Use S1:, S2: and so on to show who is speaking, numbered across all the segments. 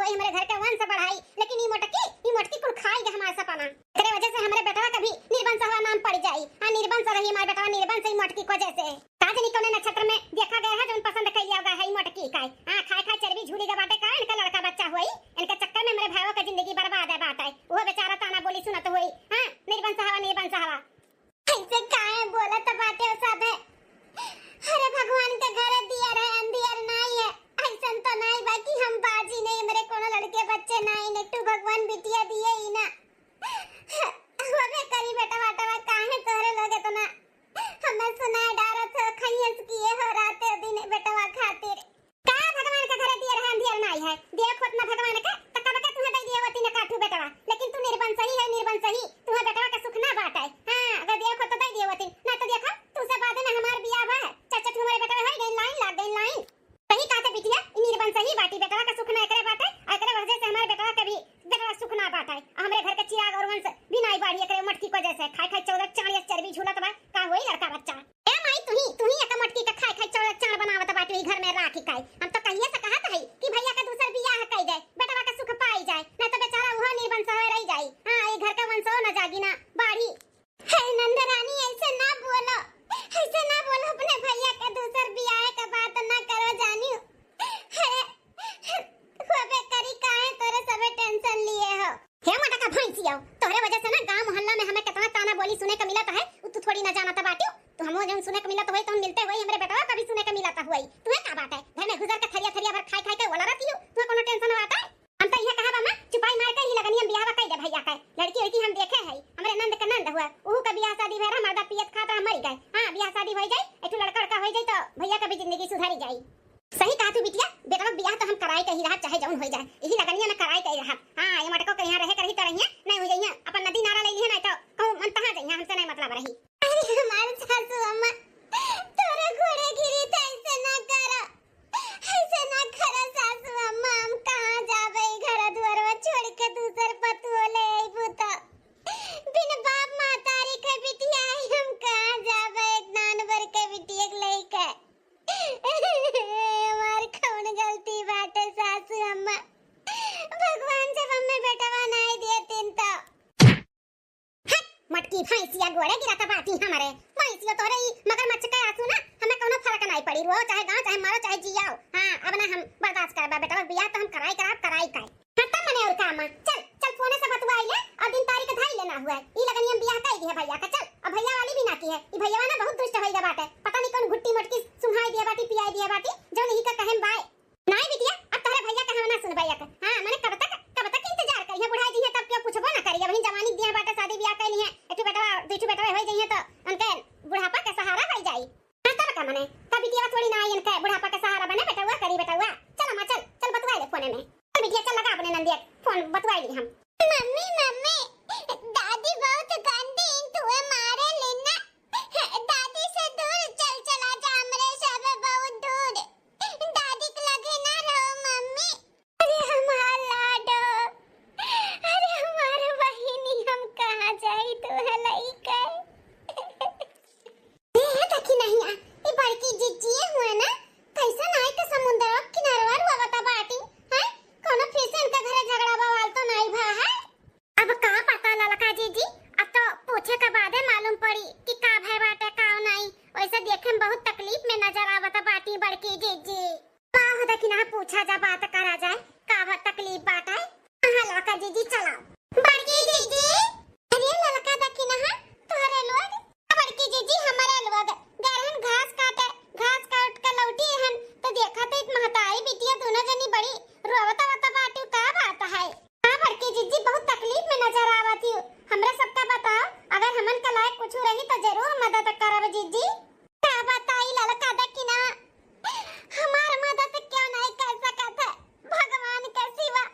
S1: होई हमारे घर के वंश बढ़ाई, लेकिन ई मोटकी कुल खाई गए हमारा सपना। एकरे वजह से हमारे बेटवा कभी निर्बंस हवा नाम पड़ जाई। हां निर्बंस रही हमारे बेटवा, निर्बंस ही मोटकी को जैसे काज नहीं कोने नक्षत्र में देखा गया है जोन पसंद कइया होगा है मोटकी काय। हां खाए खाए चर्बी झूली के बाटे का इनका लड़का बच्चा होई, इनके चक्कर में मेरे भाईओ का जिंदगी बर्बाद है बात है। वो बेचारा ताना बोली सुनत होई। हां निर्बंस हवा ऐसे काहे बोलत बाटे सब है। अरे भगवान के घर दिया रहे अंधियार नहीं है, ऐसन तो नहीं बाकी हम बाजी नहीं, मेरे कोनो लड़के बच्चे नहीं ने, तू भगवान बिटिया दिए ही ना। होबे करी बेटा बाटा काहे तोरे लोगे तो ना हमें सुनाए डारत हो खइयस किए हो राते दिन बेटवा खातिर का भगवान के घर दिया रहे अंधियार नहीं है। देखो ना भगवान के तका बका तुम्हें दे दिए होती ना काठू बेटवा, लेकिन तू निर्बंस ही है, निर्बंस ही तुम्हें बेटवा का सुख ना बाटा है। हां अगर देखो तो दे दिए होती ना, तो देखो तुझसे बाद में हमार बियाह बा चाचा तुम्हारे बेटा है गई लाइन लाग गई लाइन। सही कहते बिटिया निर्बंस ही बाटी बेटवा का सुख ना एकरे बाटे, एकरे वजह से हमारे बेटवा के भी बेटवा सुख ना बाटा है। हमारे घर के चिराग और वंश भी नहीं बाड़ी एकरे मटकी को जैसे खाई खाई 14 चाण चर्बी झूलत बा का होई लड़का बच्चा। ए माई तू ही एक मटकी का खाई खाई 14 चाण बनावत बाटी घर में राखी खाई। हम तो कहिए से कहत है कि भैया का दूसर बियाह कई जाए बेटवा का सुख पाई जाए, ना तो बेचारा वह निर्बंस हो रह जाई। हां ये घर का वंश हो ना जागी ना बाड़ी। हे नंदरानी ऐसे ना बोलो, ऐसे ना बोलो, अपने भैया का दूसर बियाह का बात ना करो जानियो। होबे करी काहे तोरे सबे टेंशन लिए हो। हे मटा का भैंसिया तोरे वजह से ना गांव मोहल्ला में हमें कितना ताना बोली सुने का मिलता है, तू थोड़ी ना जानता बाटियो। तो हमो जन सुने का मिलता होई तो हम मिलते होई हमरे बेटवा कभी सुने का मिलता हुई। तुम्हें का बात है घर में घुसर के थरिया भर खाई खाई के बोला रहती हो, तुम्हें कोनो टेंशन होता है। हम तो यह कहा बामा चुपाई मार के ही लगनी हम बियाह कई दे भैया का। लड़की हम देखे है हमरे नंद का नंद हुआ, ओहू का बियाह शादी भेरा मर्दा पियत खाता मर गए। हां बियाह शादी हो जाए एठू लड़का हो जाए तो भैया का भी जिंदगी सुधरी जाई। सही कहा तू बिटिया बेटा बियाह तो हम कराई कही रहा चाहे जौन हो जाए, यही लगनिया में कराई कही रहा। हां ये मटको के यहां रहे करही तरहिया नहीं हो जाइए, अपन नदी नारा ले लिए नहीं तो कहूं मन तहां जाइए, हमसे नहीं मतलब रही। अरे हमारे सासू अम्मा तोरे घोड़े गिरी त ऐसे ना करा, ऐसे ना करा सासू अम्मा, हम कहां जाबे घर द्वारवा छोड़ के दूसर पतुओ ले आइबू त बिन बाप मातारी के बिटिया हम कहां जाबे नानवर के बिटिया लेके। हमार कौन गलती बाटे सासू अम्मा, भगवान जब हमें बेटवा नहीं दिए तीन तो मटकी भैंसिया गोड़े गिराता बाटी हमारे भैंसिया तोरे ही मगर मच्छ के आंसू ना हमें कोनो फर्क नहीं पड़ी, रो चाहे गांव चाहे मारो चाहे जियाओ। हां अब ना हम बर्दाश्त करबा बेटा बियाह तो हम कराई काय खत्म मने और काम। चल फोने से बतवा ले और दिन तारीख धाई लेना हुआ ई लगनी हम बियाह कई दिए भैया का। चल अब भैया वाली भी ना की है ई भैया ना बहुत दुष्ट होई बाटे, पता नहीं कौन गुट्टी मटकी सुहाई दिया बाटी पियाई दिया बाटी जो नहीं का कहम बाय नहीं बिटिया। अब तोरे भैया का हम ना सुन भैया का। हां माने कब तक इंतजार करिए बुढ़ाई जी है तब क्यों पूछबो ना करिए, वही जवानी दिया बाटे शादी बियाह कइली है एठू बेटा दुठू बेटा हो जाइए तो उनके बुढ़ापा के सहारा हो जाई। हां तब का माने तब बिटिया थोड़ी ना आई इनके बुढ़ापा के सहारा बने बेटा हुआ करी बेटा हुआ। चल अम्मा चल बतवा ले फोने में बिटिया, चल लगा अपने नंदिया फोन बतवा ली हम। मम्मी दादी बहुत गंदी तुए मारे लेना, दादी से दूर चला जा हमरे सब बहुत दूर, दादी के लगे ना रहो मम्मी। अरे हमार लाडो, अरे हमारे बहिनी हम कहां जाई तो हलई के ये तकी नहीं आ ये बड़की जिज्जी हुए ना कैसा नाई के समुंदर किनारवा रुआवता बाटी है कोनो फैशन का घरे झगड़ा बवाल तो नहीं भा है। अब का पता ललका जीजी, अब तो पूछे के बादे मालूम पड़ी कि का भय बाटे का नहीं, वैसे देखे में बहुत तकलीफ में नजर आवता बाटी बड़की जीजी। का होता कि ना पूछा जा बात करा जाए का तकलीफ बाटे। हां ललका जीजी चलो बड़की जीजी। अरे ललका देखी ना तोरे लोग बड़की जीजी हमारे लोग गरहन घास काट के लौटी हन तो देखा तो एक महताई बिटिया दोनों जनी बड़ी रोवता बाटी का बात है। हां बड़की जीजी बहुत तकलीफ में नजर आवती हो, हमरा सबका बताओ अगर हमन का लायक कुछ रही तो जरूर मदद करब जीजी। का बताई ललका देखी ना हमार मदद क्यों नहीं कर सकत है भगवान के सिवा,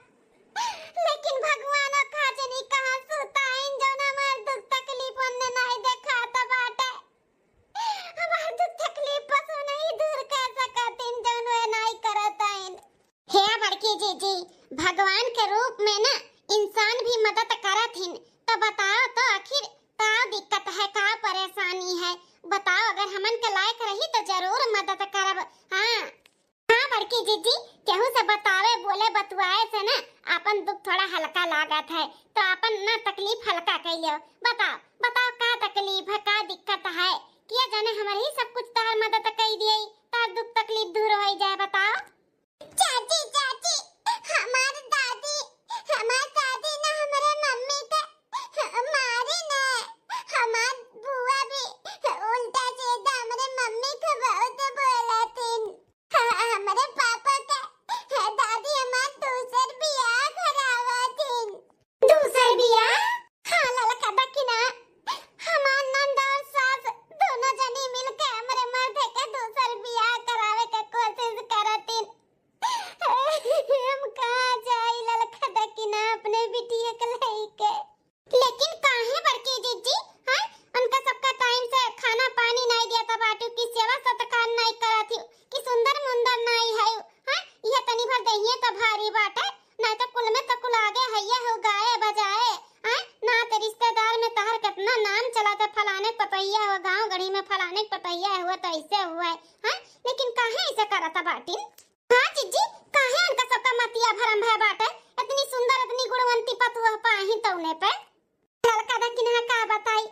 S1: लेकिन भगवान खाजनी कहां सुता इन जौन हमार दुख तकलीफ उन्ने नहीं देखा तो बाटे, हमार दुख तकलीफ पसु नहीं दूर कर सकत इन जौन वे नहीं करत इन। हे बड़की जीजी भगवान के रूप में ना इंसान भी मदद करत हिन, तो बताओ तो आखिर का दिक्कत है का परेशानी है बताओ, अगर हमन के लायक रही तो जरूर मदद करब। हां बड़की जीजी, केहू से बतावे बोले बतुआए से ना अपन दुख थोड़ा हल्का लागत है, तो अपन ना तकलीफ हल्का कर लियो। बताओ बताओ का तकलीफ है, का दिक्कत है, किया जाने हमारे ही सब कुछ तार मदद कर दिए, तार दुख तकलीफ दूर हो जाए। बताओ चाची चाची, हमारी दादी ना हमारे मम्मी के मारी ना, हमार बुआ भी उल्टा सीधा हमारे मम्मी को बहुत बोला थी। हमारे पापा का दादी हमार दूसर बियाह करावा थी। दूसर बियाह? हाँ ललका दकिना, हमार नंद और सास दोनों जनी मिलके हमारे मर्द के दूसर बियाह करावे के कोशिश करतीन। हम कहाँ जाई ललका दकिना अपने बिटिया के लेके। लेकिन काहे बड़की जीजी, हां उनका सबका टाइम से खाना पानी नहीं दिया था बाटू की सेवा सत्कार नहीं करा थी कि सुंदर मुंदर नहीं है। हां ये तनी भर दहिए तो भारी बाटे, नहीं तो कुल में तो कुल आगे हैया हो गाए बजाए। हां ना ते रिश्तेदार में तहर कितना नाम चला था, फलाने पतैया हो, गांव गढ़ी में फलाने पतैया हुआ तो ऐसे हुआ है। हां लेकिन काहे ऐसे करा था बाटिन? हां जीजी, काहे उनका सबका मतिया भरम भय बाटे, इतनी सुंदर इतनी गुणवंती पतुआ पाही तौने पे ललका दकिना का बताई।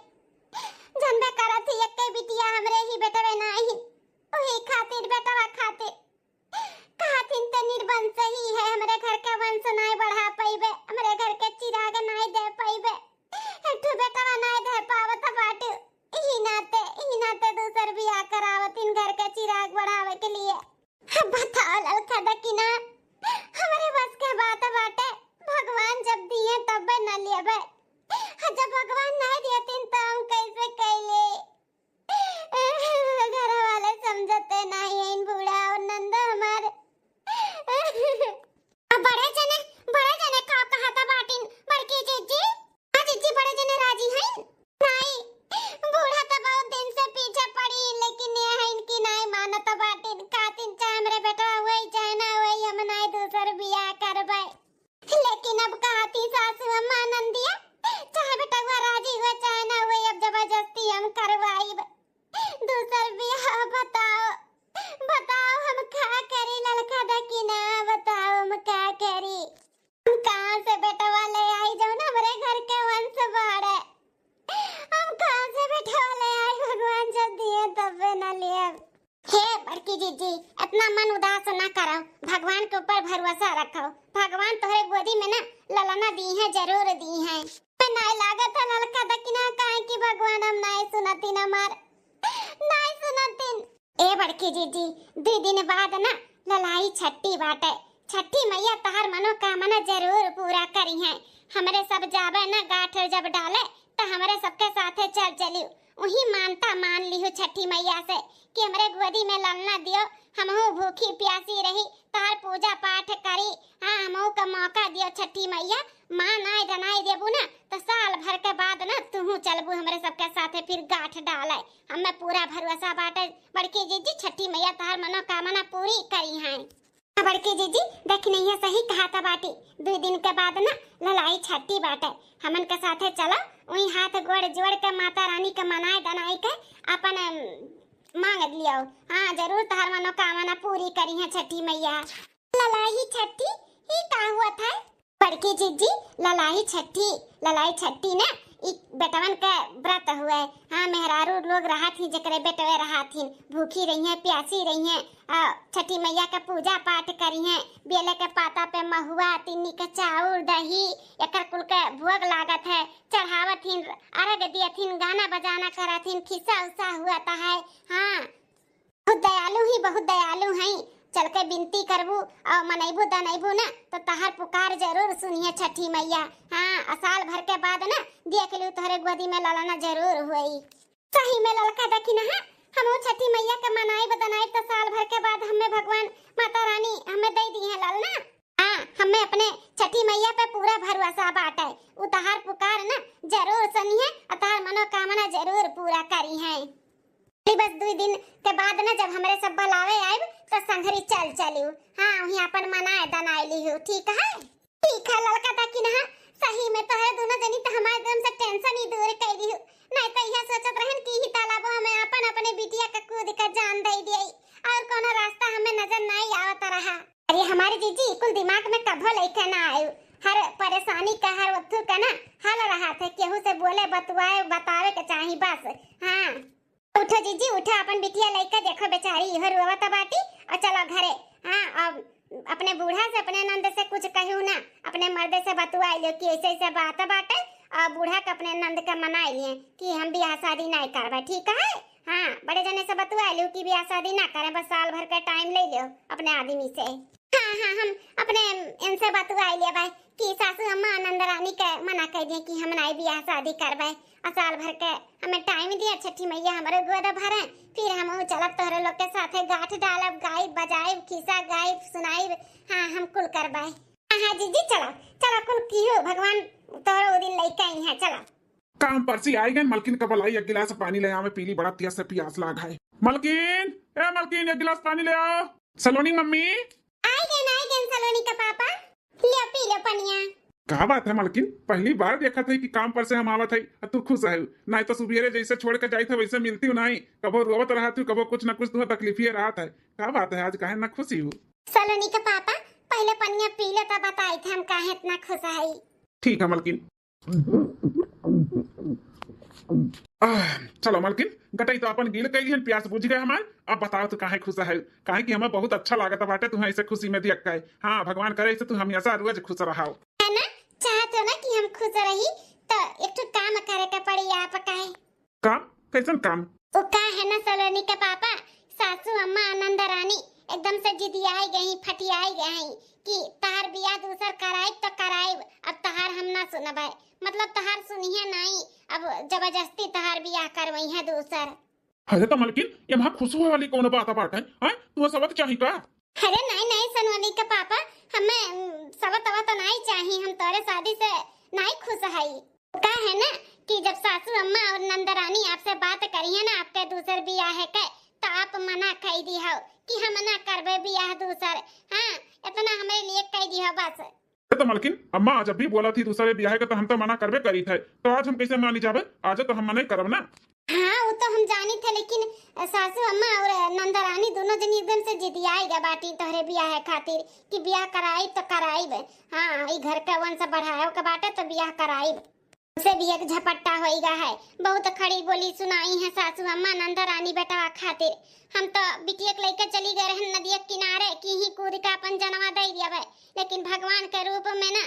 S1: जनबे करत ही एक बिटिया हमरे ही बेटवे नाही, ओही खातिर बेटवा खातिर खातिन त निर्बंध सही है, हमरे घर के वंश नहीं बढ़ा पाइबे, हमरे घर के चिराग नहीं दे पाइबे, एकठो बेटवा नहीं दे पावत बाटे। ही नाते दूसर बियाह करावतिन घर के चिराग बढ़ावे के लिए। बताओ ललका दकिना, हमरे बस के बात बाटे, भगवान जब दिए तब न लेबे, जब भगवान नहीं दियतिन तो हम कैसे कैले? घर वाले समझते नहीं है इन बूढ़ा और नंदा हमारे। बड़े जने का कहता बाटिन बड़की जीजी? हां जीजी बड़े जने राजी हैं? नहीं, बूढ़ा तो बहुत दिन से पीछे पड़ी, लेकिन ये है इनकी नहीं मानत बाटिन। कातिन चाहे हमरे बेटा हुई चाहे ना हुई, हम नहीं दूसर बियाह करबै। लेकिन अब कहती सासू अम्मा नंदिया, चाहे बेटा हुआ राजी हुआ चाहे ना हुआ, अब जबरदस्ती हम करवाई दूसर बियाह। बताओ बताओ हम क्या करी ललका दकिना, बताओ हम क्या करी? हम कहाँ से बेटा वाले आई जाओ ना हमारे घर के वंश बाढ़े, हम कहाँ से बेटा वाले आई, भगवान जब दिए तब न लिए। हे बड़की जीजी, इतना मन उदास न करो, भगवान के ऊपर भरोसा रखो, भगवान तोहरे गोदी में ना ललना दी है, जरूर दी है। नहीं लागत है ललका दकिना काहे कि भगवान हम नहीं सुनतीन, हमार नहीं सुनतीन। ए बड़की जीजी, 2 दिन बाद ना ललाई छठी बाटे, छठी मैया तहर मनोकामना जरूर पूरा करी है। हमरे सब जावे ना गाठ जब डाले तो हमरे सबके साथे चल चलियो, वही मानता मान लियो छठी मैया से कि हमरे गोदी में ललना दियो, हमहू भूखी प्यासी रही, तहर पूजा पाठ करी। हाँ हमहू का मौका दियो छठी मैया, मां नाय दनाई देबू ना तो साल भर के बाद ना तुहू चलबू हमरे सबके साथे फिर गाठ डाले। हमें पूरा भरोसा बाटे बड़की जीजी, छठी मैया तहर मनोकामना पूरी करी है। बड़की जीजी देखनी है सही कहा था बाटी, 2 दिन के बाद ना ललाई छठी बाटे, हमन के साथे चलो, वही हाथ गोड़ जोड़ के माता रानी के मनाए दनाई के अपन मांग लियो। हाँ जरूर तहर मनोकामना पूरी करी है छठी मैया। ललाई छठी ही का हुआ था बड़की जीजी? ललाई छठी ना एक बेटवन के व्रत हुए। हाँ मेहरारू लोग रहा थी, जकरे बेटवे रहा थी, भूखी रही हैं प्यासी रही हैं, छठी मैया का पूजा पाठ करी हैं, बेले के पाता पे महुआ तिन्नी के चाउर दही एकर कुल के भोग लागत है, चढ़ावथिन अर्घ दियथिन, गाना बजाना करथिन, खिस्सा उस्सा हुआ था है। हाँ बहुत दयालु हैं, चल के बिनती करबू और मनैबू दनैबू ना तो तहर पुकार जरूर सुनिए छठी मैया। हाँ साल भर के बाद ना देख लियो तोहरे गोदी में ललना जरूर हुई। सही में ललका दकिना है, हम छठी मैया के मनाई बदनाई तो साल भर के बाद हमें भगवान माता रानी हमें दे दी है ललना। हाँ हमें अपने छठी मैया पे पूरा भरोसा बाटे, उ तहर पुकार ना जरूर सुनिए और तहर मनोकामना जरूर पूरा करी है। बस 2 दिन के बाद ना जब हमरे सब बुलावे आइब तो संघरी चल चलियो। हाँ वही अपन मनाए दनाई लियो। ठीक है ललका दकिना है, सही में तो है दोनों जनी तो हमारे एकदम से टेंशन ही दूर कर दियो, नहीं तो यह सोचत रहन कि ही तालाब हमें अपन अपने बिटिया का कूद का जान दे दिए और कोनो रास्ता हमें नजर नहीं आवत रहा। अरे हमारे जीजी कुल दिमाग में कभो लेके ना आयो, हर परेशानी का हर वस्तु का ना हल रहा थे, केहू से बोले बतवाए बतावे के चाही बस। हाँ उठो जीजी उठो, अपन बिटिया लेके देखो बेचारी इहर रोवत बाटी, और चलो घरे। हाँ अब अपने बूढ़ा से अपने नंद से कुछ कहू ना, अपने मर्दे से बतवा लियो कि ऐसे ऐसे बात बाटे, और बूढ़ा के अपने नंद का मना लिए कि हम ब्याह शादी नहीं करबे, ठीक है। हाँ बड़े जने से बतवा लियो कि ब्याह शादी ना करें, बस साल भर का टाइम ले लियो अपने आदमी से। हाँ हाँ हम अपने इनसे बतवा लिए भाई कि सासू अम्मा नंद रानी के मना कर दिए कि हम नहीं ब्याह शादी करबे, और साल भर के हमें टाइम दिया, छठी मैया हमारे गोद भरे, फिर हम चलब तोहरे लोग के साथे गाठ डालब, गायब बजायब, खिस्सा गायब सुनाइब। हाँ हम कुल करबे। हाँ जीजी चलो चलो कुल कियो, भगवान तोहरे दिन लेके आई है, चलो।
S2: काम परसी आई गए मलकिन का बुलाई, एक गिलास पानी ले आओ, मैं पीली बड़ा तेज से प्यास लागा है। मलकिन ए मलकिन एक गिलास पानी ले आओ। सलोनी मम्मी
S1: आई गए सलोनी का पापा, लियो पी लो पनिया।
S2: क्या बात है मलकिन, पहली बार देखा था कि काम पर से हम आवत है, तू खुश है नहीं तो सुबेरे जैसे छोड़ के जाई था वैसे मिलती हूँ नहीं, कबो रोवत रहा तू, कबो कुछ न कुछ तुम्हें तकलीफ रहा था। क्या बात है आज काहे ना खुशी हूँ?
S1: सलोनी का पापा पहले पनिया पी लो तब बताई थे हम काहे इतना खुश है। ठीक
S2: है मलकिन। चलो मलकिन गटई तो अपन गिल कई हन, प्यास बुझ गए हमार। अब बताओ तू काहे खुश है? काहे कि हमें बहुत अच्छा लागत बाटे तुम्हें ऐसे खुशी में देख के। हाँ भगवान करे ऐसे तू हमेशा रोज खुश रहो।
S1: है ना, चाहते हो ना कि हम खुश रही तो एक तो काम करे के पड़ी आप काहे।
S2: काम कैसन काम?
S1: वो का है ना सलोनी के पापा, सासू अम्मा आनंद रानी एकदम से जिदियाई गई, फटियाई गई कि तहार बियाह दूसर कराई तो कराई, अब तहार हम ना सुनबे, मतलब तहार सुनिए नहीं, अब जबरदस्ती तहार बियाह करवई है दूसर।
S2: अरे तो मलकिन ये महा खुश होने वाली कौन बात बात है? हां तू सबक चाहिए का?
S1: अरे नहीं सनोनी के पापा, हमें सबक तवा तो नहीं चाहिए, हम तोरे शादी से नहीं खुश है। का है ना कि जब सासू अम्मा और नंदरानी आपसे बात करी है ना आपके दूसर बियाह है के, तो आप मना कह दी हो कि हम ना करबे बियाह दूसर। हाँ इतना हमारे लिए कह दी हो बस।
S2: तो मलकिन अम्मा जब भी बोला थी दूसरे ब्याह का तो हम तो मना करबे करी थे, तो आज हम कैसे मानी जाबे? आज तो हम मना करब ना।
S1: हाँ वो तो हम जानी थे, लेकिन सासू अम्मा और नंदरानी दोनों जन एकदम से जिदियाई गा बाटी तोहरे बियाह खातिर कि बियाह कराई तो कराई। हाँ ई घर का वंश बढ़ाओ के बाटे तो बियाह कराई से भी एक झपट्टा होइगा है। बहुत खड़ी बोली सुनाई है सासू अम्मा नंदरानी बेटवा खातिर। हम तो बिटिया के लेके चली गए रहन नदिया किनारे कि ही कूद का अपन जनवा दे दिया, लेकिन भगवान के रूप में ना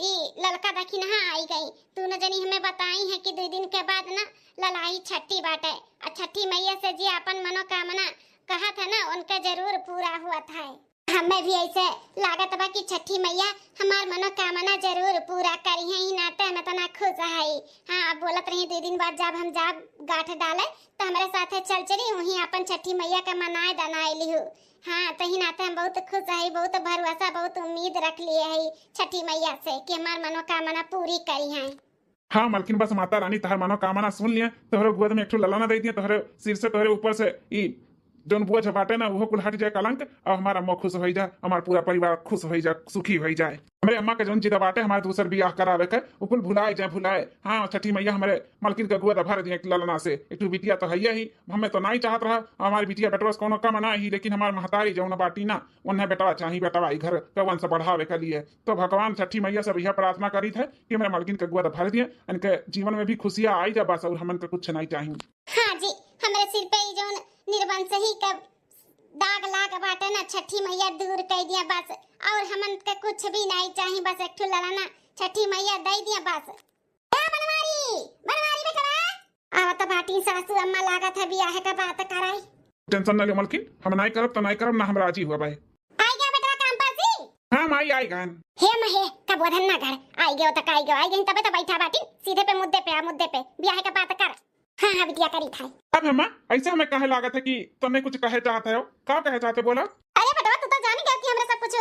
S1: ई ललका दखिन आई गई। तू न जनी हमें बताई है कि 2 दिन के बाद ना ललाई छठी बाटे, और छठी मैया से जी अपन मनोकामना कहा था ना उनका जरूर पूरा हुआ था। हमें भी ऐसे लागत बा कि छठी मैया हमार मनोकामना जरूर पूरा करी है, ही नाते में तो ना खुश है। हाँ अब बोलत रही 2 दिन बाद जब हम जाब गाठ डाले तो हमारे साथे चल चली वहीं अपन छठी मैया का मनाए दनाए लिहू। हाँ तो ही नाते हम बहुत खुश है, बहुत भरोसा, बहुत उम्मीद रख लिए है छठी मैया से कि हमार मनोकामना पूरी करी है।
S2: हाँ मलकिन बस माता रानी तहर मनोकामना सुन लिए, तोहरे गोद में एक ठो ललाना दे दिए, तोहरे सिर से तोहरे ऊपर से ई जोन बोझ बाटे ना वो कुल हट जाए कलंक, और हमारा अम्मा खुश हो जाए, हमारा पूरा परिवार खुश हो जाए, सुखी हो जाए। हमारे अम्मा के जोन जिदा बाटे हमारे दूसर बियाह करावे के वो कुल भुलाए जाए भुलाए। हाँ छठी मैया हमारे मलकिन के गोद भर दिए ललना से। एक तो बिटिया तो है ही, हमें तो नहीं चाहत रहा हमारी बिटिया बेटवा से कोनो कम ना ही, लेकिन हमारे महतारी जौन बाटी ना उन्हें बेटवा चाहिए, बेटवा घर के वंश बढ़ावे के लिए। तो भगवान छठी मैया से यह प्रार्थना करी थे कि हमारे मलकिन के गोद भर दिए, इनके जीवन में भी खुशियाँ आई जाए बस, और हमन के कुछ नहीं चाहिए।
S1: हाँ जी हमारे सिर पे जौन निर्वंश ही का दाग लाग बाटे ना छठी मैया दूर कर दिया बस, और हमन के कुछ भी नहीं चाहिए, बस एक ठो ललाना छठी मैया दे दिया बस। ए बनवारी बनवारी बेटवा आवत बाटी सासू अम्मा लागत है बियाह का बात कराई।
S2: टेंशन न ले मलकिन, हम नहीं करब तो नहीं करब ना, हम राजी हुआ भाई।
S1: आई गया बेटवा काम पर सी।
S2: हां माई आई गन।
S1: हे महे का बोधन ना घर आई गयो तक आई गई तबे तो बैठा बाटी सीधे पे मुद्दे पे बियाह का बात कर। हाँ बिटिया करी था।
S2: अब अम्मा ऐसे हमें कहे लागत है कि तुमने कुछ कहे चाहते हो? क्या कहे चाहते बोला?
S1: अरे बेटवा तू तो जान गया कि हमरा सब कुछ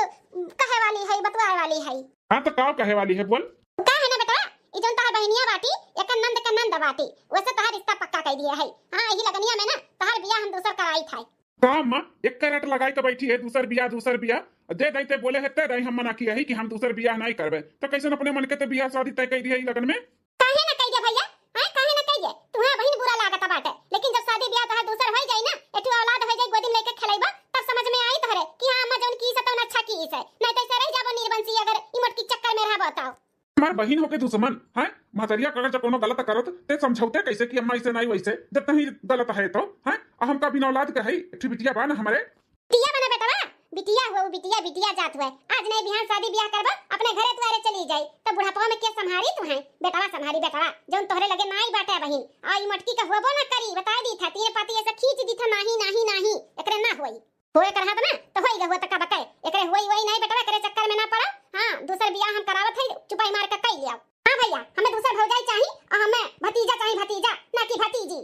S1: कहे वाली है, बतवाए वाली है।
S2: हां तो क्या कहे वाली है बोल?
S1: का है ना बेटा ई जोन तहार बहनिया बाटी एक नंद का नंद बाटी, वैसे तहार रिश्ता पक्का कर दिया है। हां यही लगनिया में ना तहार बियाह हम दूसर कराई था।
S2: का अम्मा एक करट लगाई के बैठी है दूसर बियाह दे दैते बोले है ते हम मना किया है कि हम दूसर बियाह नहीं करबे, तो कैसे अपने मन के ते बियाह शादी तय कर दिया है लगन में?
S1: काहे ना कह दे भैया, हां काहे ना कह दे, तुम्हारा बहन बुरा लागत बाटे, लेकिन जब शादी बियाह तहार दूसर हो जाई ना एठू औलाद हो जाई गोदी में लेके बताओ।
S2: हमार बहन होके दुश्मन है महतरिया अगर जब कोनो गलत करत ते समझौते कैसे कि अम्मा ऐसे नहीं वैसे जब तही गलत है तो है हमका बिना औलाद के है एक बिटिया बा ना हमारे
S1: बिटिया बना बेटवा बिटिया हो बिटिया बिटिया जात हुए आज नहीं बिहान शादी ब्याह करबा अपने घरे द्वारे चली जाई तब बुढ़ापा में के संभारी तू है बेटवा संभारी बेटवा जोन तोहरे लगे नाई बाटे बहिन आई मटकी का होबो ना करी बता दी था तीन पाती ऐसा खींच दी था नहीं एकरे ना होई होए करहा ना तो होई गो तक बकाए एकरे होई वही नहीं बेटवा करे चक्कर में ना पड़ा हां दूसर बियाह हम करावत है चुपाई मार के कई लिया हां भैया हमें दूसर भौजाई चाहिए और हमें भतीजा चाहिए भतीजा ना कि भतीजी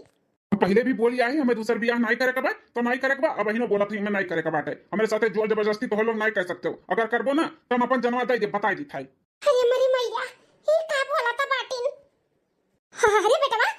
S2: पहले भी बोली आई हमें दूसर बियाह नहीं करे के बा तो नहीं करे के बा अब बहिनो बोला थी मैं नहीं करे के बाटे हमारे साथे जोर जबरदस्ती तो लोग नहीं कर सकते हो अगर करबो ना तो हम अपन जनवा दे दे बता दी थाई
S1: अरे मरी मैया ये का बोला था बाटिन अरे बेटवा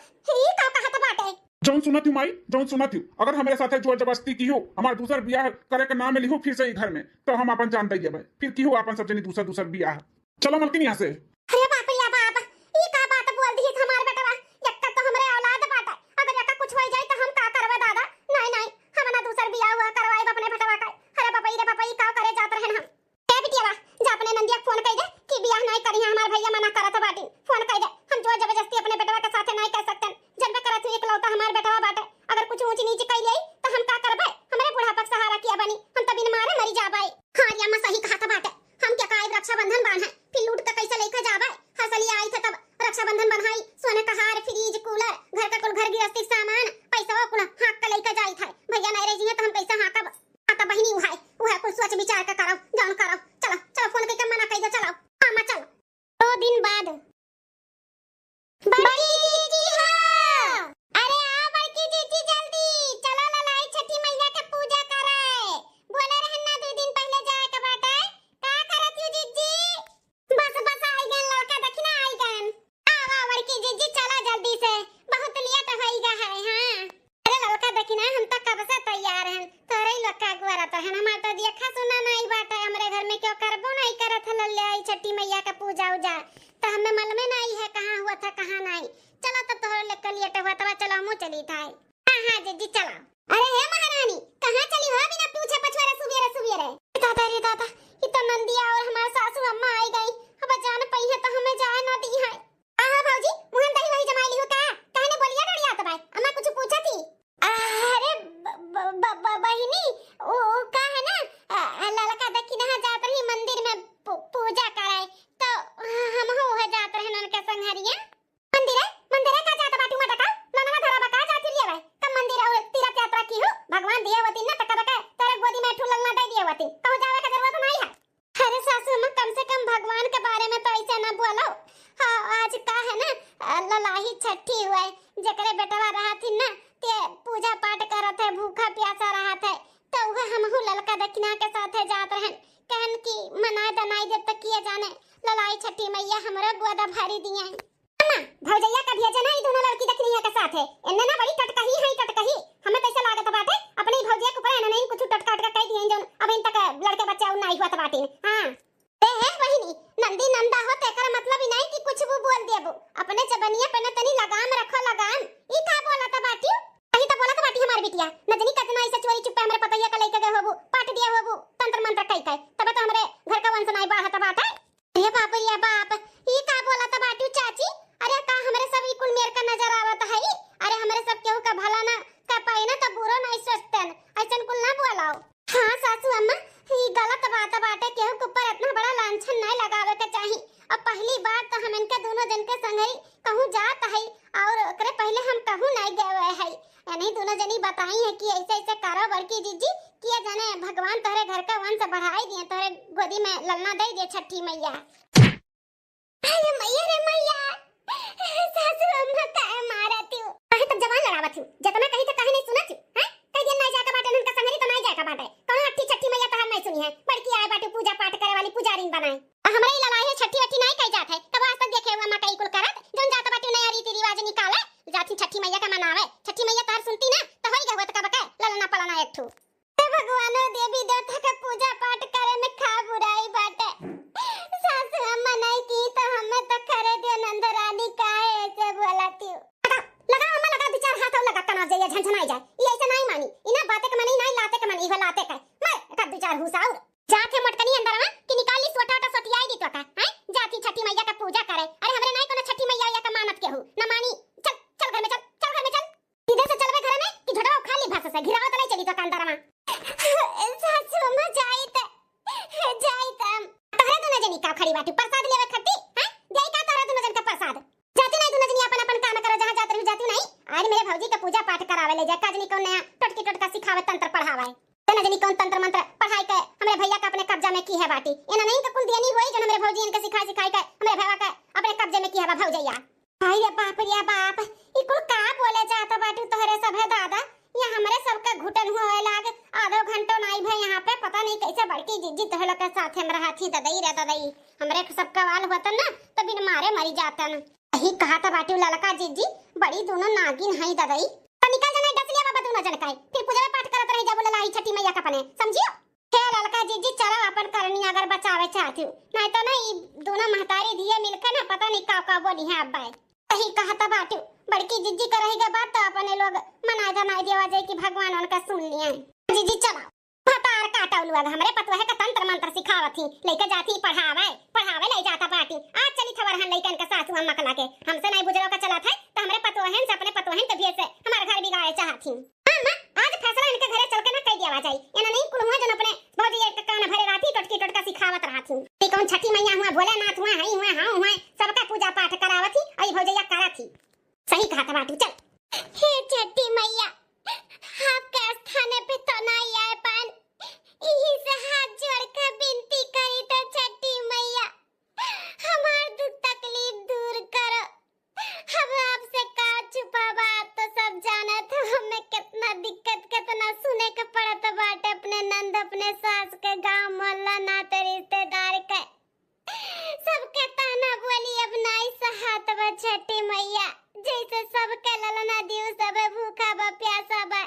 S1: ये का कहा था बाटे
S2: जौन सुनत हूँ माई जौन सुनत हूँ अगर हमारे साथे जोर जबरदस्ती की हो हमार दूसर बियाह करे के नाम लिखो फिर से ही घर में तो हम अपन जान दे भाई फिर की हो अपन सब जनी दूसर बियाह चलो मलकिन यहाँ से
S1: अरे बाप रे बाप ये का बात बोल दी हमार बेटवा यक्का तो हमरे औलाद बाटा अगर यक्का कुछ हो जाए तो हम का करबे दादा नहीं हम ना दूसर बियाह हुआ करवाए अपने बेटवा का अरे पापा रे का करे जात रहन हम ए बिटिया जा अपने नंदिया फोन कर दे कि बियाह नहीं करी हमार भैया मना करत बाटी फोन कर दे हम जोर जबरदस्ती अपने बेटवा के साथ नहीं कर सकते जब मैं करत एकलौता हमार बेटवा बाटे अगर कुछ ऊंच नीच कर ले तो हम का करबे हमरे बुढ़ापा का सहारा किया बनी हम तब बिन मारे मरी जाबे हां या मैं सही कहा था बाटे हम क्या काय रक्षाबंधन बांध है फिर लूट के कैसे लेके जाबे हसलिया आई थे तब रक्षाबंधन बन्हाई सोने का हार फ्रिज कूलर घर का कुल घर गृहस्थी सामान पैसा कुल हाथ का लेके जाई था भैया नहीं रही तो हम कैसे हाथ आता बहिनी उहाय कुछ सोच विचार के करो जान करो चलो फोन करके मना कर दो चलो हां चलो 2 दिन बाद बड़ी जीजी हां अरे आ बड़ी जीजी जल्दी चलो ललाई छठी मैया के पूजा कराए बोले रहना 2 दिन पहले जाए के बाटे का करत यू जीजी बस आई गन लड़का देखना आई गन आवा बड़ी जीजी चला जल्दी से बहुत लेट होईगा है हां अरे लड़का देखना हम तो कब से तैयार हैं तोरे लड़का गुआरा तो है हमार तो देखा सुना नहीं बाटे हमरे घर में क्यों करबो नहीं करत ले आई छठी मैया का पूजा उजा तो हमें मालूम नहीं है कहां हुआ था कहां नहीं चलो तब तो लेकर लिए हुआ तब चलो हम चली था हां जीजी चलो अरे हे महारानी कहां चली हो बिना पूछे पछवारे सुबेरे दादा ये तो नंदिया और हमार सासू अम्मा आई गई अब जान पई है तो हमें जाए ना दी है हां भौजी मुहन दही वही जमाई लियो का कहने बोलिया डड़िया तो भाई अम्मा कुछ पूछा थी अरे बहिनी ओ का है ना ललका देखी ना जात रही मंदिर में पूजा कराए तो हम हो जात रहे उनके संघरिया मंदिर का जात बाटी मटा का ननवा धरा बका जाती लिया भाई कब मंदिर और तीर्थ यात्रा की हो भगवान दियावती ना टका टका तेरे गोदी में ठुलल ना दे दियावती तो जावे का जरूरत नहीं है अरे सासू मां कम से कम भगवान के बारे में तो ऐसे ना बोलो हां आज का है ना ललाही छठी हुए जकरे बेटवा रहा थी ना ते पूजा पाठ करत है भूखा प्यासा रहा था तो वह हमहु ललका दक्षिणा के साथ जात रहन कहन की मनाए दनाई जब तक किए जाने ललाई छठी मैया हमरे गोदा भरी दिए अम्मा भौजैया का भेजे ना ई दोनों लड़की दक्षिणिया के साथ है इन्ने ना बड़ी टटकही हमें कैसे लागत बाटे अपनी भौजैया को पर नहीं कुछ टटका टटका कह दिए जोन अब इन तक लड़के बच्चे और नहीं हुआ त बाटे हां ए है वहिनी नंदी नंदा हो तेकर मतलब ही नहीं कि कुछ वो बोल देबो अपने चबनिया पे न तनी लगाम रखो लगाम ई का बोला त बाटी कहीं तो बोला त बाटी हमार बिटिया नजनी कतना ऐसे चोरी चुपे हमरे पतैया का लेके गए होबो पाट दिया होबो तंत्र मंत्र कई तब तो हमरे घर का वंश नहीं बढ़त बाटे ये बाप ई का बोला त बाटी चाची अरे का हमरे सब ई कुल मेर का नजर आवत है अरे हमरे सब केहू का भला ना का पाए ना त बुरो नहीं सोचतन ऐसन कुल ना बोलाओ हां सासू अम्मा ई गलत बात बाटे केहू के ऊपर इतना बड़ा लांछन नहीं लगावे के चाही अब पहली बार तो हम इनके दोनों जन के संग ही कहूं जात है और ओकरे पहले हम कहूं नहीं गए है यानी दोनों जनी बताई है कि ऐसे ऐसे करो बड़की जीजी किया जाने भगवान तोरे घर का वंश बढ़ाई दिए तोरे गोदी में ललना दे दे छठी मैया अरे मैया रे मैया सासू अम्मा का मारती हूं कहे तब जवान लड़ावत हूं जितना कही तो कहे नहीं सुनत हूं हैं कई दिन नहीं जाके बाटे उनका संगरी तो नहीं जाके बाटे कौन अट्ठी छठी मैया कहन नहीं सुनी है बड़की आए बाटे पूजा पाठ करे वाली पुजारी बनाई हमरे लड़ाई है छठी वठी नहीं कही जात है तब आज तक देखे हुआ मां कई कुल करत जोन जाता बाटे नया रीति रिवाज निकाले जाती छठी मैया का मनावे छठी मैया तार सुनती ना तो होई गवत का बका ललना पलना एक ठू ते भगवान देवी देवता का पूजा पाठ करे में खा बुराई बाटे सासू अम्मा नहीं की तो हमें तो करे दियो नंदरानी काहे ऐसे बोलती लगा अम्मा लगा विचार हाथ और लगा कना जाए झंझनाई जाए ये ऐसे नहीं मानी इना बातें के मनी नहीं लाते के मनी इहो लाते का मैं का विचार हुसाउर जाके मटकनी अंदर में कि निकाली सोटा सटियाई दी तो का हैं जाती छठी जनी का खड़ी बाटी प्रसाद लेवे खट्टी हैं देई का तोरा दोनों जन का प्रसाद जाती नहीं दोनों जनी अपन अपन काम करो जहां जात रही जाती नहीं आज मेरे भौजी का पूजा पाठ करावे ले जा काजनी को नया टटकी टटका सिखावे तंत्र पढ़ावे तना जनी कौन तंत्र मंत्र पढ़ाई के हमरे भैया का अपने कब्जा में की है बाटी एना नहीं तो कुल दियनी होई जो हमरे भौजी इनके सिखाई सिखाई के हमरे भैया का अपने कब्जे में की है भौजैया हाय रे बाप ई कुल का बोले जाता बाटी तोहरे सब है दादा ये हमरे सबका घुटन होए लाग आधो घंटो नहीं भाई यहाँ पे पता नहीं कैसे बड़की जिज्जी तोहलो के साथ हम रहा थी ददई रे ददई हमरे सब कवाल होतन ना तो बिन मारे मरी जातन यही कहा था बाटी ललका जिज्जी बड़ी दोनों नागिन हई ददई तो निकल जाना डस लिया बाबा दोनों जन काई फिर पूजा में पाठ करत रही जा बोला लाई छठी मैया का पने समझियो हे ललका जिज्जी चलो अपन करनी अगर बचावे चाहती नहीं तो ना ई दोनों महतारी दिए मिलकर ना पता नहीं का बोली है अब्बा यही कहा था बाटी बड़की जिज्जी का रहेगा बात तो अपने लोग मनाए धनाए देवा जाए कि भगवान उनका सुन लिए जिज्जी चलो भतार काटा उलवा हमरे पतवा है का तंत्र मंत्र सिखावत थी लेके जाती पढ़ावे ले जाता पार्टी आज चली खबर हम लेके इनका सासू अम्मा कला के हमसे नहीं बुजरो का चला था तो हमरे पतवा है से अपने पतवा है तभी से हमारे घर बिगाड़े चाहती अम्मा आज फैसला इनके घरे चल के ना कह दिया जाए एना नहीं कुल हुआ जन अपने भौजी एक कान भरे राती टटकी टटका सिखावत रहाती ते कौन छठी मैया हुआ भोलेनाथ हुआ हई हुआ हां हुआ सबका पूजा पाठ करावत थी आई भौजैया कराथी सही कहा था बाटू चल हे छठी मैया आपके स्थाने पे तो नहीं आए पान यही से हाथ जोड़ के विनती करी तो छठी मैया हमार दुख तकलीफ दूर करो हम आपसे का छुपा बात तो सब जाना था हमें कितना दिक्कत कितना सुने के पड़त बाटे अपने नंद अपने सास के गांव मोहल्ला नाते रिश्तेदार के सबके ताना बोली अब नहीं सहात बा छठी मैया जैसे सबके ललना दियो सब भूखा बा प्यासा बा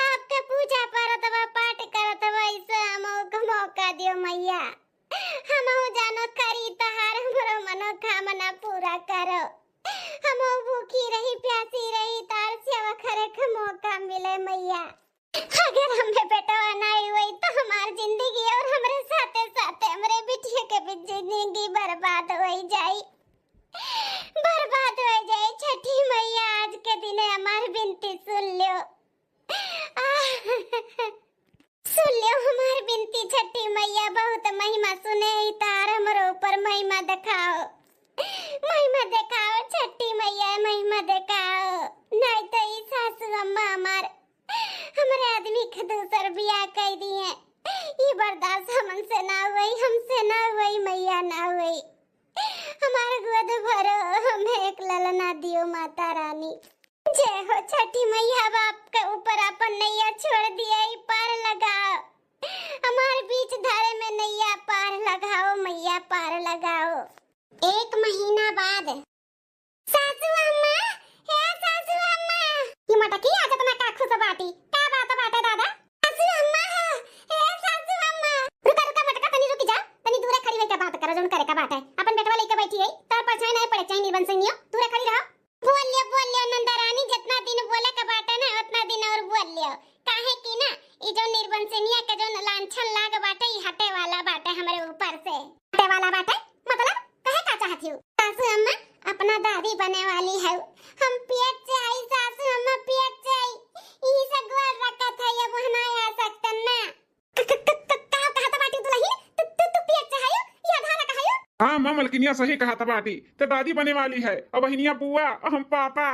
S1: आपके पूजा करत बा पाठ करत बा ऐसे हमको मौका दियो मैया हमहु जानो करी तहार हमरो मनोकामना पूरा करो हमहु भूखी रही प्यासी रही तार सेवा करे के मौका मिले मैया अगर हमें बेटा नहीं हुई तो हमारी जिंदगी और हमारे साथे साथे हमारे बिटिया के भी जिंदगी बर्बाद हो जाए छठी मैया आज के दिन हमारी विनती सुन लियो हमारी विनती छठी मैया बहुत महिमा सुने ही तार हमारे ऊपर महिमा दिखाओ छठी मैया महिमा दिखाओ नहीं तो ई सासू अम्मा हमारे आदमी के दूसर बियाह कर दिए ये बर्दाश्त हमसे ना हुई मैया ना हुई हमारे गोद भरो हमें एक ललना दियो माता रानी जय हो छठी मैया बाप के ऊपर अपन नैया छोड़ दिया ही पार लगाओ हमारे बीच धारे में नैया पार लगाओ मैया पार लगाओ एक महीना बाद सासू अम्मा ये मटकी आज तो मैं का खुश बाटी का बात बाटे दादा सासू अम्मा सासू अम्मा रुका मटका तनी रुक जा तनी दूर खड़ी रह के बात कर जोन करे का बात है अपन बेटवा लेके बैठी है तार परछाई नहीं पड़े चाहिए निर्बन सिंह दूर खड़ी रहो बोलियो नंदा रानी जितना दिन बोले का बात है ना उतना दिन और बोलियो काहे की ना ई जो निर्बन सिंह के जो लांछन लाग बाटे ई हटे वाला बाटे हमरे ऊपर से हटे वाला बाटे मतलब कहे का चाहती हूं सासू अम्मा अपना दादी बने वाली है हम पेट से आई सासू अम्मा पेट से आई ई सगवाल रखा था ये वहना आ सकतन ना का कहता बाटी दुलही तू पेट से आयो या धारा कहायो
S2: हां मां मलकिनिया सही कहा था बाटी ते दादी बने वाली है और बहनिया बुआ और हम पापा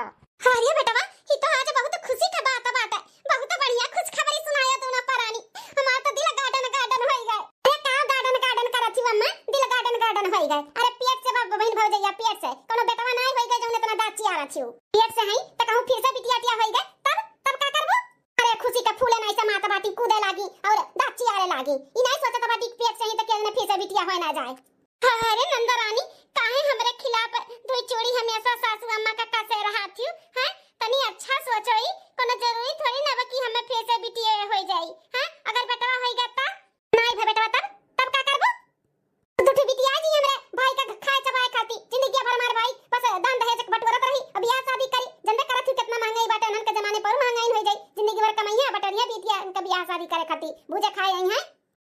S1: अरे बेटवा ये तो आज बहुत खुशी का बात है बहुत बढ़िया खुश खबरी सुनाया तूने परानी हमारा तो दिल गार्डन हो गए अरे का गार्डन करत थी अम्मा दिल गार्डन हो गए अरे पेट से बाप बहन भौजैया पेट से कोनो बेटवा नहीं होई गए जौने तना दाची आ रहा थी पेट से हई त कहूं फिर से बिटिया होई गए तब का करबो अरे खुशी का फूले नहीं से माता बाटी कूदे लागी और दाची आरे लागी ई नहीं सोचत बाटी पेट से ही त केने फिर से बिटिया होए ना जाए अरे नंदा रानी काहे हमरे खिलाफ दो चोरी हमेशा सासू अम्मा का कसे रहा थी हैं तनी अच्छा सोचोई कोनो जरूरी थोड़ी ना कि हमें फिर से बिटिया हो जाई हैं अगर बेटवा होई गया त नहीं भे बेटवा तब का करबो दूठी बिटिया जी हमरे भाई का खाए चबाए खाती जिंदगी भर हमार भाई बस दान दहेज के बटोरत रही अब ब्याह शादी करी जंदे करत थी कितना महंगाई बाटे नन के जमाने पर महंगाई हो जाई जिंदगी भर कमाइया बटरिया बिटिया का ब्याह शादी करे खाती बुझे खाए आई हैं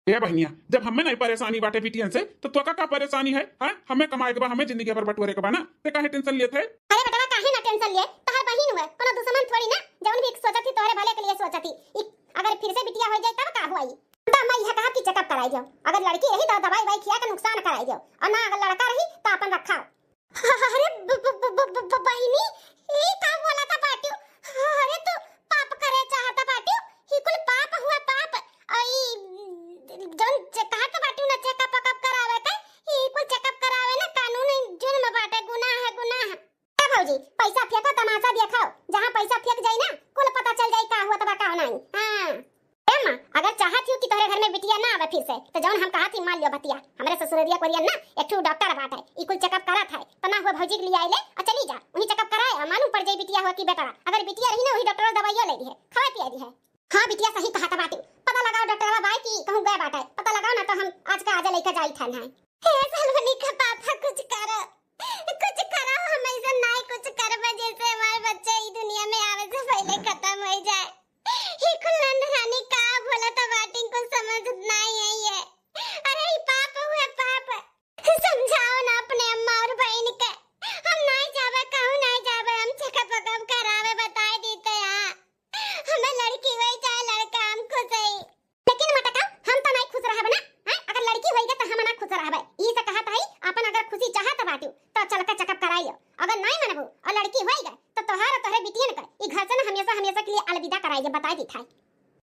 S2: ये बहनिया जब हमें नहीं परेशानी बाटे बिटियन से तो तो का परेशानी है हां हमें कमाए के बा हमें जिंदगी भर बटोरे के बा ना ते काहे टेंशन लेत है
S1: अरे बेटा काहे ना टेंशन लिए तोहर बहिन हुए कोनो दुश्मन थोड़ी ना जौन भी सोचती तोहरे भले के लिए सोचती अगर फिर से बिटिया हो जाए तब का होई तो मैं यह कहा कि चेकअप कराई जाओ, अगर लड़की रही तो दवाई वाई खिया के नुकसान कराई जाओ, और ना अगर लड़का रही तो अपन रखा। अरे बहिनी ये का बोला था पाटियो? अरे तू पाप करे चाहता पाटियो, ही कुल पाप हुआ पाप। आई जन कहा के पाटियो ना चेकअप करावे के, ही कुल चेकअप करावे ना कानून जुर्म बाटे, गुनाह है गुनाह। ए भौजी पैसा फेंको तमाशा दिखाओ, जहां पैसा फेंक जाई ना कुल पता चल जाई का हुआ तबा का नहीं। हां एम्मा अगर चाहत हो कि तोरे घर में बिटिया ना आवे फिर से तो जौन हम कहा थी मान लियो बतिया, हमरे ससुररिया कोरिया ना एक ठो डॉक्टर बाटे, ई कुल चेकअप करत है तो ना हुआ भौजी के लिए आइले और चली जा वही चेकअप कराए, मालूम पड़ जाई बिटिया हुआ कि बेटा। अगर बिटिया रही ना वही डॉक्टर दवाइयो ले दी है, खवा पिया दी है। हां बिटिया सही कहा था बाटे, पता लगाओ डॉक्टरवा भाई की कहूं गए बाटे, पता लगाओ ना तो हम आज का आज लेके जाई था ना। हे सलवनी का पापा कुछ करो हम ऐसा ना कुछ करबे जैसे हमारे बच्चे ई दुनिया में आवे से पहले खत्म हो जाए। ही कुल नंदरानी का बोला था बाटिंग को समझ नहीं है ये। अरे ये पाप हुआ पाप, समझाओ ना अपने अम्मा और बहन के। हम नहीं जावे कहूं नहीं जावे, हम चेकअप करावे बताए देते हैं। हमें लड़की हुई चाहे लड़का हमको सही, लेकिन मटका हम तो नहीं खुश रहबे ना। अगर लड़की होइगे तो हम ना खुश रहबे, ई से कहत है अपन अगर खुशी चाहत बाटियो तो चल के चेकअप कराइयो, अगर नहीं मनबू और लड़की होइगे तो तोहार तोहरे बिटियन के ई घर से ना हमेशा के लिए अलविदा कराइए बताई दी था।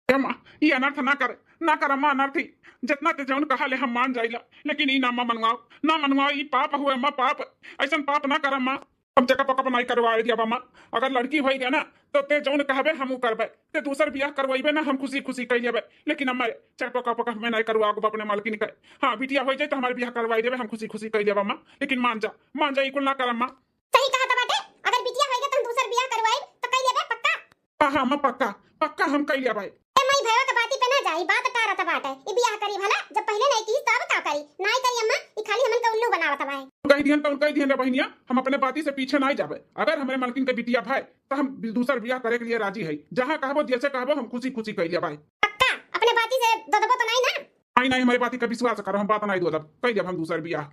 S2: अम्मा ये अनर्थ ना कर अम्मा, अनर्थी जितना ते जौन कहा ले हम मान जाइला, लेकिन ई ना मनवाओ ई पाप हुए अम्मा, पाप ऐसन पाप ना कर अम्मा। हम चेकअप नहीं करवाए दिया अम्मा, अगर लड़की होइगे ना तो ते जौन कहबे हमू करबे, ते दूसर बियाह करवाइबे ना हम खुशी कह लेबे, लेकिन अम्मा चेकअप मैं नहीं करवाओ अपने मालकिन के। हां बिटिया हो जाए तो हमारे बियाह करवाई देबे, हम खुशी कह लेबे अम्मा, लेकिन मान जा ई कुल ना कर अम्मा।
S1: सही कहा था बाटे, अगर बिटिया होइगे तो हम दूसर बियाह करवाई तो कह लेबे पक्का।
S2: हां अम्मा पक्का हम कह लेबे।
S1: ए मई भैया के बाती पे ना जाई, बात टारत बाटे, ई बियाह करी भला जब पहले नहीं की तब का करी, नहीं करी अम्मा ई खाली हमन का उल्लू बनावत बा।
S2: कह दिहन रे बहनिया, हम अपने बाती से पीछे नहीं जाबे, अगर हमारे मालकिन के बिटिया भाई तो हम दूसर बियाह करे के लिए राजी है, जहां कहबो जैसे कहबो हम खुशी कह लेबे भाई।
S1: पक्का अपने बाती से ददबो तो नहीं ना?
S2: नहीं हमारी बाती का विश्वास करो, हम बात नहीं दो कह देब हम दूसर बियाह।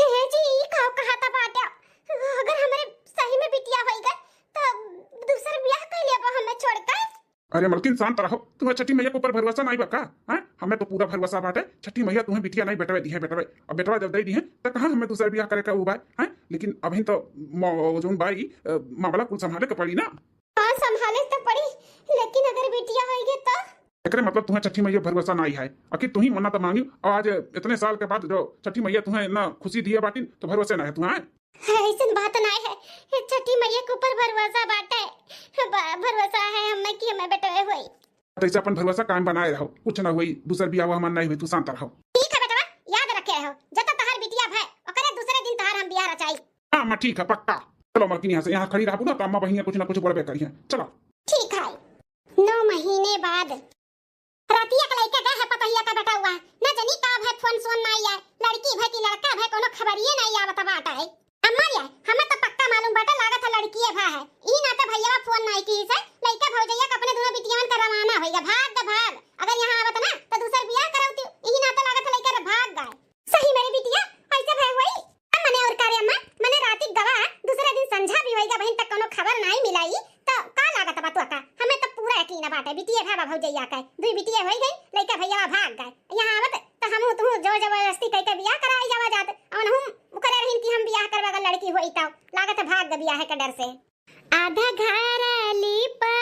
S1: हे जी का कहा था बाटे, अगर हमारे सही में बिटिया होइगे तो दूसर बियाह कर लेबो हमें छोड़कर।
S2: अरे मलकिन शांत रहो, तुम्हें छठी मैया के ऊपर भरोसा नहीं बका? हमें तो पूरा भरोसा बाटे, छठी मैया तुम्हें बिटिया नहीं बेटवे दी है, अब बेटवा जब दे दी है तो कहां हमें दूसरा बियाह करे का वो भाई। लेकिन अभी तो जोन भाई मामला कुल संभाले के पड़ी ना।
S1: हां संभाले तो पड़ी, लेकिन अगर बिटिया होइगे तो
S2: एकरे मतलब तुम्हें छठी मैया भरोसा नहीं है, आखिर तुम ही मन्ना तो मांगी और आज इतने साल के बाद जो छठी मैया तुम्हें ना खुशी दी है बाटी तो भरोसे ना है तुम्हें।
S1: ऐसी बात नहीं है, छठी मैया के ऊपर भरोसा बाटे, भरोसा है हमें कि हमें बेटे हुई।
S2: तो ऐसे अपन भरोसा कायम बनाए रहो, कुछ ना हुई दूसर बियाह हुआ हमारा नहीं हुई, तू शांत रहो।
S1: ठीक है बेटा, याद रखे रहो जब तक तहार बिटिया भाई ओकरे दूसरे दिन तहार हम बियाह रचाई।
S2: हां मां ठीक है पक्का, चलो मलकिन यहाँ से यहाँ खड़ी रहबू ना तो अम्मा बहिनिया कुछ ना कुछ बड़बे करिए, चलो
S1: ठीक है। 9 महीने बाद रातिया का लड़का गए है पतहिया का बेटा हुआ ना, जनी का भाई फोन नहीं आए, लड़की भाई की लड़का भाई कोनो खबरिए नहीं आवत बाटा है। अम्मा रे हमें तो पक्का मालूम बाटा लागत है लड़की है भाई है, ई ना तो भैया फोन नहीं की से लड़का भौजैया के अपने दोनों बिटियान का रवाना होइगा, भाग अगर यहाँ आवत ना तो दूसर बियाह कराउती, ई ना तो लागत है लड़का रे भाग गए। सही मेरी बिटिया ऐसे भाई हुई मने और कार्य अम्मा मने राती गवा दूसरे दिन संझा भी होइगा, बहन तक कोनो खबर नहीं मिलाई तो का लागत बा तो का हमें तो पूरा यकीन बाटे बिटिया भाई भौजैया के दुई बिटिया होई गई, लड़का भैया भाग गए, यहाँ आवत तो हम तू जो जबरदस्ती कह के बियाह कराई जावा जात और हम करे रहिन कि हम बियाह करवा लड़की होई तो लागत भाग ग बियाह के डर से। आधा घर लिपा